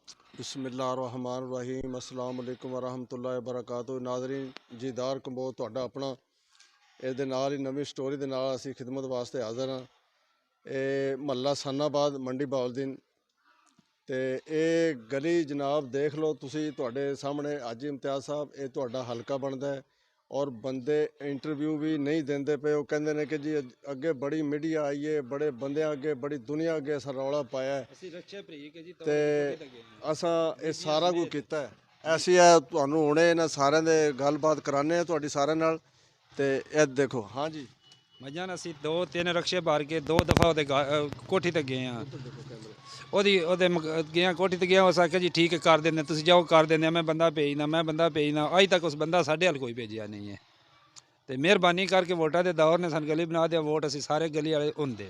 बिस्मिल्लाहिर्रहमानिर्रहीम अस्सलाम वालेकुम वरहमतुल्लाहि वबरकातुहू। नाज़रीन जी दार कंबोज ਤੁਹਾਡਾ ਆਪਣਾ ਇਹਦੇ ਨਾਲ ਹੀ ਨਵੀਂ ਸਟੋਰੀ ਦੇ ਨਾਲ ਅਸੀਂ ਖਿਦਮਤ ਵਾਸਤੇ ਹਾਜ਼ਰ ਹਾਂ। ਇਹ ਮਹੱਲਾ ਸਾਨਾਬਾਦ ਮੰਡੀ ਬਾਉਲਦੀਨ ਤੇ ਇਹ ਗਲੀ ਜਨਾਬ ਦੇਖ ਲਓ ਤੁਸੀਂ, ਤੁਹਾਡੇ ਸਾਹਮਣੇ ਹਾਜੀ ਇਮਤਿਆਜ਼ ਸਾਹਿਬ ਇਹ ਤੁਹਾਡਾ ਹਲਕਾ ਬਣਦਾ ਹੈ ਔਰ ਬੰਦੇ ਇੰਟਰਵਿਊ ਵੀ ਨਹੀਂ ਦਿੰਦੇ ਪਏ। ਉਹ ਕਹਿੰਦੇ ਨੇ ਕਿ ਜੀ ਅੱਗੇ ਬੜੀ ਮੀਡੀਆ ਆਈ ਹੈ, ਬੜੇ ਬੰਦਿਆਂ ਅੱਗੇ, ਬੜੀ ਦੁਨੀਆ ਅੱਗੇ ਅਸਾਂ ਰੌਲਾ ਪਾਇਆ ਤੇ ਅਸਾਂ ਇਹ ਸਾਰਾ ਕੁਝ ਕੀਤਾ ਹੈ। ਅਸੀਂ ਇਹ ਤੁਹਾਨੂੰ ਹੁਣੇ ਇਹਨਾਂ ਸਾਰਿਆਂ ਦੇ ਗੱਲਬਾਤ ਕਰਾਉਂਦੇ ਹਾਂ ਤੁਹਾਡੀ ਸਾਰਿਆਂ ਨਾਲ। ਤੇ ਇਹ ਦੇਖੋ, ਹਾਂਜੀ ਮੱਝਾਂ ਅਸੀਂ 2-3 ਰਕਸ਼ੇ ਭਰ ਕੇ 2 ਦਫਾ ਉਹਦੇ ਕੋਠੀ ਤੇ ਗਏ ਹਾਂ। ਉਹਦੇ ਗਿਆ ਕੋਠੀ ਤੇ ਗਿਆ, ਉਸ ਆਖਿਆ ਜੀ ਠੀਕ ਹੈ ਕਰ ਦਿੰਦੇ, ਤੁਸੀਂ ਜਾਓ ਕਰ ਦਿੰਦੇ, ਮੈਂ ਬੰਦਾ ਭੇਜਦਾ ਅੱਜ ਤੱਕ ਉਸ ਬੰਦਾ ਸਾਡੇ ਹਲ ਕੋਈ ਭੇਜਿਆ ਨਹੀਂ ਹੈ। ਤੇ ਮਿਹਰਬਾਨੀ ਕਰਕੇ ਵੋਟਾਂ ਦੇ ਦੌਰ ਨੇ ਸਾਨੂੰ ਗਲੀ ਬਣਾ ਦਿਆ, ਵੋਟ ਅਸੀਂ ਸਾਰੇ ਗਲੀ ਵਾਲੇ ਹੁੰਦੇ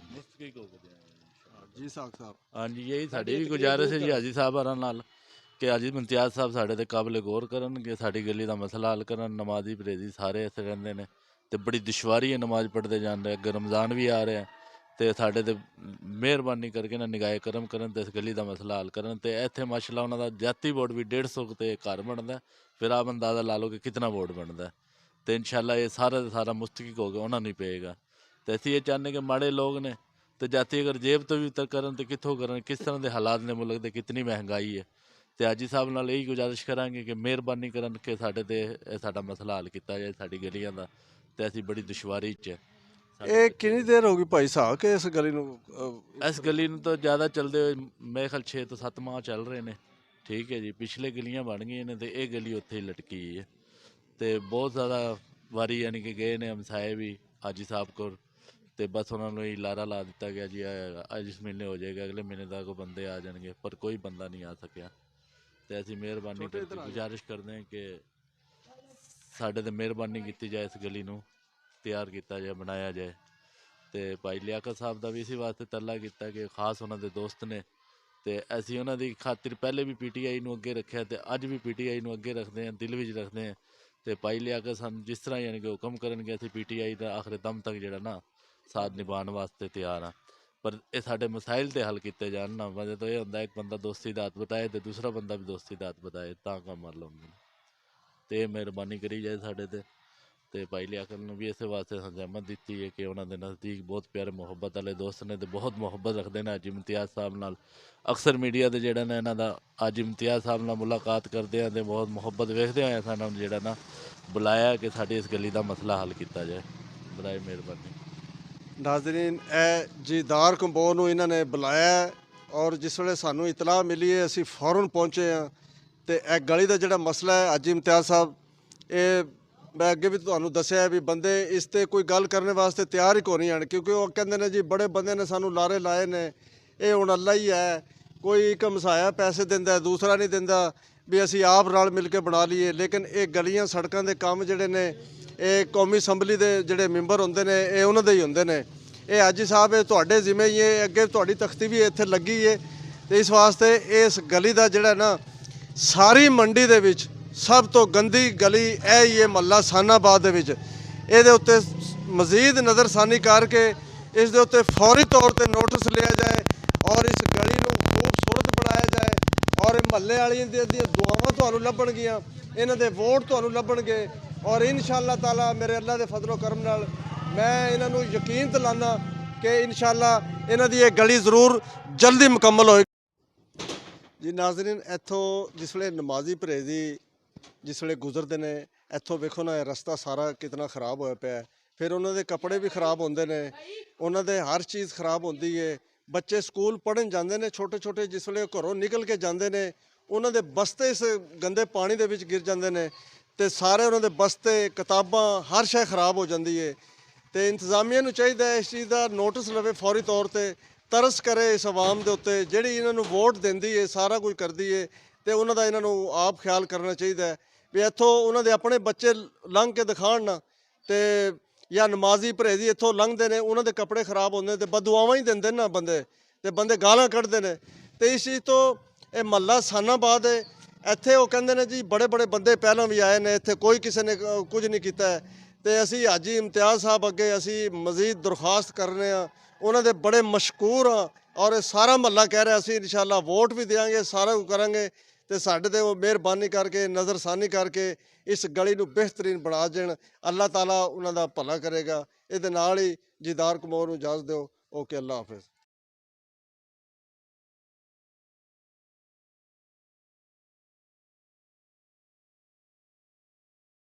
ਜੀ ਸਾਹਿਬ। ਹਾਂਜੀ, यही साड़ी भी गुजारिश है जी हाजी साहब नाल कि हाजी इम्तियाज़ साहब साढ़े ते काबिल गौर करन कि साड़ी गली का मसला हल करन। नमाजी परहेजी सारे इत्थे रहिंदे ने ते बड़ी दुश्वारी है नमाज पढ़ते जान रहे, अगर रमज़ान भी आ रहा है तो साढ़े ते मेहरबानी करके ना निगाहे करम करन ते इस गली का मसला हल करन। ते इत्थे माशाअल्लाह उन्हां दा जाती वोट भी 150 ते घर बनदा, फिर आप अंदाज़ा ला लो कि कितना वोट बनता है। तो इंशाअल्लाह ये सारा मुस्तकिक हो गया, उन्होंने नहीं पेगा। तो असीं ये चाहते कि माड़े लोग ने तो जाती अगर जेब तो भी उतर करन तो कितों करन, किस तरह के हालात ने मुल्क के, कितनी महंगाई है। तो हाजी साहब नाल यही गुजारिश करांगे कि मेहरबानी करन कि साढ़े ते साडा मसला हल किया जाए साडी गलियां दा। ते असीं बड़ी दुश्वारी च ਇਹ ਕਿੰਨੀ ਦੇਰ ਹੋ ਗਈ ਭਾਈ ਸਾਹਿਬ कि इस गली ਨੂੰ इस गली नूं तो ज़्यादा चलते हुए मेरे ख्याल 6 तो 7 माह चल रहे हैं। ठीक है जी, पिछले गलियां बन गई ने तो ये गली उत्थे ही लटकी है। तो बहुत ज़्यादा वारी यानी कि गए ने हमसाए भी हाजी साहब को, तो बस उन्होंने लारा ला दिता गया जी अज इस महीने हो जाएगा, अगले महीने तक बंदे आ जाएंगे, पर कोई बंदा नहीं आ सकिया। तो असी मेहरबानी करके गुजारिश करते हैं कि साढ़े ते मेहरबानी की जाए, इस गली नूं तैयार किया जाए, बनाया जाए। तो भाई लियाकत साहब का भी इसी वास्ते तरला किया कि खास उन्होंने दोस्त ने, तो असी उन्होंने खातिर पहले भी PTI नूं अगे रखा तो अज भी PTI नूं अगे रखते हैं, दिल विच रखते हैं। तो भाई लियाकत सानूं जिस तरह यानी कि हुक्म करनगे असीं PTI का आखिरी दम तक जिहड़ा ना साथ निभाने वास्ते तैयार हाँ। पर ये साढ़े मसाइल तो हल किए जान ना, वजह तो यह होंदा एक बंदा दोस्ती दा हथ बताए तो दूसरा बंदा भी दोस्ती दा हथ बताए, तां कम हल होंदे। तो ये मेहरबानी करी जाए साढ़े ते। तो भाई लियाकत ने भी इस वास्ते हजामत दी है कि उन्होंने नज़दीक बहुत प्यारे मुहब्बत वाले दोस्त ने, तो बहुत मुहब्बत रखते हैं हाजी इम्तियाज़ साहब नाल। अक्सर मीडिया के जोड़ा ने इन्हों का हाजी इम्तियाज़ साहब नाल मुलाकात करते हैं तो बहुत मुहब्बत वेखते हुए सानू जोड़ा ना बुलाया कि साड़ी इस गली का मसला हल किया जाए। बड़ाई मेहरबानी। नाजरीन ए जीदार कंबोज ਨੂੰ ਇਹਨਾਂ ਨੇ ਬੁਲਾਇਆ ਔਰ ਜਿਸ ਵੇਲੇ ਸਾਨੂੰ ਇਤਲਾਹ ਮਿਲੀ ਹੈ ਅਸੀਂ ਫੌਰਨ ਪਹੁੰਚੇ ਹਾਂ। ਤੇ ਇਹ ਗਲੀ ਦਾ ਜਿਹੜਾ ਮਸਲਾ ਹੈ ਹਾਜੀ ਇਮਤਿਆਜ਼ ਸਾਹਿਬ, ਇਹ ਮੈਂ ਅੱਗੇ ਵੀ ਤੁਹਾਨੂੰ ਦੱਸਿਆ ਵੀ ਬੰਦੇ ਇਸ ਤੇ ਕੋਈ ਗੱਲ ਕਰਨ ਵਾਸਤੇ ਤਿਆਰ ਹੀ ਕੋਈ ਨਹੀਂ ਹਨ, ਕਿਉਂਕਿ ਉਹ ਕਹਿੰਦੇ ਨੇ ਜੀ ਬੜੇ ਬੰਦੇ ਨੇ ਸਾਨੂੰ ਲਾਰੇ ਲਾਏ ਨੇ, ਇਹ ਹੁਣ ਅੱਲਾ ਹੀ ਹੈ, ਕੋਈ ਇੱਕ ਮਸਾਇਆ ਪੈਸੇ ਦਿੰਦਾ ਦੂਸਰਾ ਨਹੀਂ ਦਿੰਦਾ, ਵੀ ਅਸੀਂ ਆਪ ਰਲ ਮਿਲ ਕੇ ਬਣਾ ਲਈਏ। ਲੇਕਿਨ ਇਹ ਗਲੀਆਂ ਸੜਕਾਂ ਦੇ ਕੰਮ ਜਿਹੜੇ ਨੇ ਇਹ ਕੌਮੀ ਅਸੈਂਬਲੀ ਦੇ ਜਿਹੜੇ ਮੈਂਬਰ ਹੁੰਦੇ ਨੇ ਇਹ ਉਹਨਾਂ ਦੇ ਹੀ ਹੁੰਦੇ ਨੇ। ਇਹ ਹਾਜੀ ਸਾਹਿਬ ਇਹ ਤੁਹਾਡੇ ਜ਼ਿੰਮੇ ਹੀ ਹੈ, ਅੱਗੇ ਤੁਹਾਡੀ ਤਖਤੀ ਵੀ ਇੱਥੇ ਲੱਗੀ ਹੈ। ਤੇ ਇਸ ਵਾਸਤੇ ਇਸ ਗਲੀ ਦਾ ਜਿਹੜਾ ਨਾ ਸਾਰੀ ਮੰਡੀ ਦੇ ਵਿੱਚ ਸਭ ਤੋਂ ਗੰਦੀ ਗਲੀ ਇਹ ਹੀ ਹੈ ਮਹੱਲਾ ਸਾਨਾਬਾਦ ਦੇ ਵਿੱਚ। ਇਹਦੇ ਉੱਤੇ ਮਜ਼ੀਦ ਨਜ਼ਰਸਾਨੀ ਕਰਕੇ ਇਸ ਦੇ ਉੱਤੇ ਫੌਰੀ ਤੌਰ ਤੇ ਨੋਟਿਸ ਲਿਆ ਜਾਏ ਔਰ ਇਸ ਗਲੀ ਨੂੰ ਖੂਬਸੂਰਤ ਬਣਾਇਆ ਜਾਏ ਔਰ ਮਹੱਲੇ ਵਾਲਿਆਂ ਦੀਆਂ ਦੁਆਵਾਂ ਤੁਹਾਨੂੰ ਲੱਭਣਗੀਆਂ, ਇਹਨਾਂ ਦੇ ਵੋਟ ਤੁਹਾਨੂੰ ਲੱਭਣਗੇ ਔਰ ਇਨਸ਼ਾਅੱਲਾ ਤਾਲਾ ਮੇਰੇ ਅੱਲਾ ਦੇ ਫਜ਼ਲ ਕਰਮ ਨਾਲ ਮੈਂ ਇਹਨਾਂ ਨੂੰ ਯਕੀਨ ਦਿਲਾਨਾ ਕਿ ਇਨਸ਼ਾਅੱਲਾ ਇਹਨਾਂ ਦੀ ਇਹ ਗਲੀ ਜ਼ਰੂਰ ਜਲਦੀ ਮੁਕੰਮਲ ਹੋਏਗੀ। ਜੀ ਨਾਜ਼ਰੀਨ, ਇੱਥੋਂ ਜਿਸ ਵੇਲੇ ਨਮਾਜ਼ੀ ਪਰਹੇਜ਼ੀ ਜਿਸ ਵੇਲੇ ਗੁਜ਼ਰਦੇ ਨੇ ਇੱਥੋਂ ਵੇਖੋ ਨਾ ਇਹ ਰਸਤਾ ਸਾਰਾ ਕਿਤਨਾ ਖਰਾਬ ਹੋਇਆ ਪਿਆ। ਫਿਰ ਉਹਨਾਂ ਦੇ ਕੱਪੜੇ ਵੀ ਖਰਾਬ ਹੁੰਦੇ ਨੇ, ਉਹਨਾਂ ਦੇ ਹਰ ਚੀਜ਼ ਖਰਾਬ ਹੁੰਦੀ ਹੈ। ਬੱਚੇ ਸਕੂਲ ਪੜ੍ਹਨ ਜਾਂਦੇ ਨੇ ਛੋਟੇ ਛੋਟੇ, ਜਿਸ ਵੇਲੇ ਘਰੋਂ ਨਿਕਲ ਕੇ ਜਾਂਦੇ ਨੇ ਉਹਨਾਂ ਦੇ ਬਸਤੇ ਇਸ ਗੰਦੇ ਪਾਣੀ ਦੇ ਵਿੱਚ ਗਿਰ ਜਾਂਦੇ ਨੇ ਤੇ ਸਾਰੇ ਉਹਨਾਂ ਦੇ ਬਸਤੇ ਕਿਤਾਬਾਂ ਹਰ ਸ਼ੈ ਖਰਾਬ ਹੋ ਜਾਂਦੀ ਹੈ। ਤੇ ਇੰਤਜ਼ਾਮੀਆ ਨੂੰ ਚਾਹੀਦਾ ਇਸ ਚੀਜ਼ ਦਾ ਨੋਟਿਸ ਲਵੇ, ਫੌਰੀ ਤੌਰ ਤੇ ਤਰਸ ਕਰੇ ਇਸ ਆਵਾਮ ਦੇ ਉੱਤੇ ਜਿਹੜੀ ਇਹਨਾਂ ਨੂੰ ਵੋਟ ਦਿੰਦੀ ਹੈ, ਸਾਰਾ ਕੁਝ ਕਰਦੀ ਹੈ। ਤੇ ਉਹਨਾਂ ਦਾ ਇਹਨਾਂ ਨੂੰ ਆਪ ਖਿਆਲ ਕਰਨਾ ਚਾਹੀਦਾ ਹੈ ਵੀ ਇੱਥੋਂ ਉਹਨਾਂ ਦੇ ਆਪਣੇ ਬੱਚੇ ਲੰਘ ਕੇ ਦਿਖਾਣ ਨਾ, ਤੇ ਜਾਂ ਨਮਾਜ਼ੀ ਪਰਹੇਜ਼ੀ ਇੱਥੋਂ ਲੰਘਦੇ ਨੇ ਉਹਨਾਂ ਦੇ ਕੱਪੜੇ ਖਰਾਬ ਹੁੰਦੇ ਤੇ ਬਦਦੁਆਵਾਂ ਹੀ ਦਿੰਦੇ ਨੇ ਨਾ ਬੰਦੇ, ਤੇ ਬੰਦੇ ਗਾਲਾਂ ਕੱਢਦੇ ਨੇ। ਤੇ ਇਸ ਚੀਜ਼ ਤੋਂ ਇਹ ਮਹੱਲਾ ਸਾਨਾਬਾਦ ਹੈ, ਇੱਥੇ ਉਹ ਕਹਿੰਦੇ ਨੇ ਜੀ ਬੜੇ ਬੜੇ ਬੰਦੇ ਪਹਿਲਾਂ ਵੀ ਆਏ ਨੇ, ਇੱਥੇ ਕੋਈ ਕਿਸੇ ਨੇ ਕੁਝ ਨਹੀਂ ਕੀਤਾ। ਤੇ ਅਸੀਂ ਹਾਜੀ ਇਮਤਿਆਜ਼ ਸਾਹਿਬ ਅੱਗੇ ਅਸੀਂ ਮਜ਼ੀਦ ਦਰਖਾਸਤ ਕਰ ਰਹੇ ਹਾਂ, ਉਹਨਾਂ ਦੇ ਬੜੇ ਮਸ਼ਕੂਰ ਹਾਂ ਔਰ ਇਹ ਸਾਰਾ ਮਹੱਲਾ ਕਹਿ ਰਿਹਾ ਅਸੀਂ ਇਨਸ਼ਾਅੱਲਾ ਵੋਟ ਵੀ ਦੇਵਾਂਗੇ, ਸਾਰਾ ਕੁਝ ਕਰਾਂਗੇ ਤੇ ਸਾਡੇ ਤੇ ਉਹ ਮਿਹਰਬਾਨੀ ਕਰਕੇ ਨਜ਼ਰਸਾਨੀ ਕਰਕੇ ਇਸ ਗਲੀ ਨੂੰ ਬਿਹਤਰੀਨ ਬਣਾ ਦੇਣ। ਅੱਲਾਹ ਤਾਲਾ ਉਹਨਾਂ ਦਾ ਭਲਾ ਕਰੇਗਾ। ਇਹਦੇ ਨਾਲ ਹੀ ਜੀਦਾਰ ਕਮੌਰ ਨੂੰ ਇਜਾਜ਼ਤ ਦਿਓ। ਓਕੇ, ਅੱਲਾਹ ਹਾਫਿਜ਼।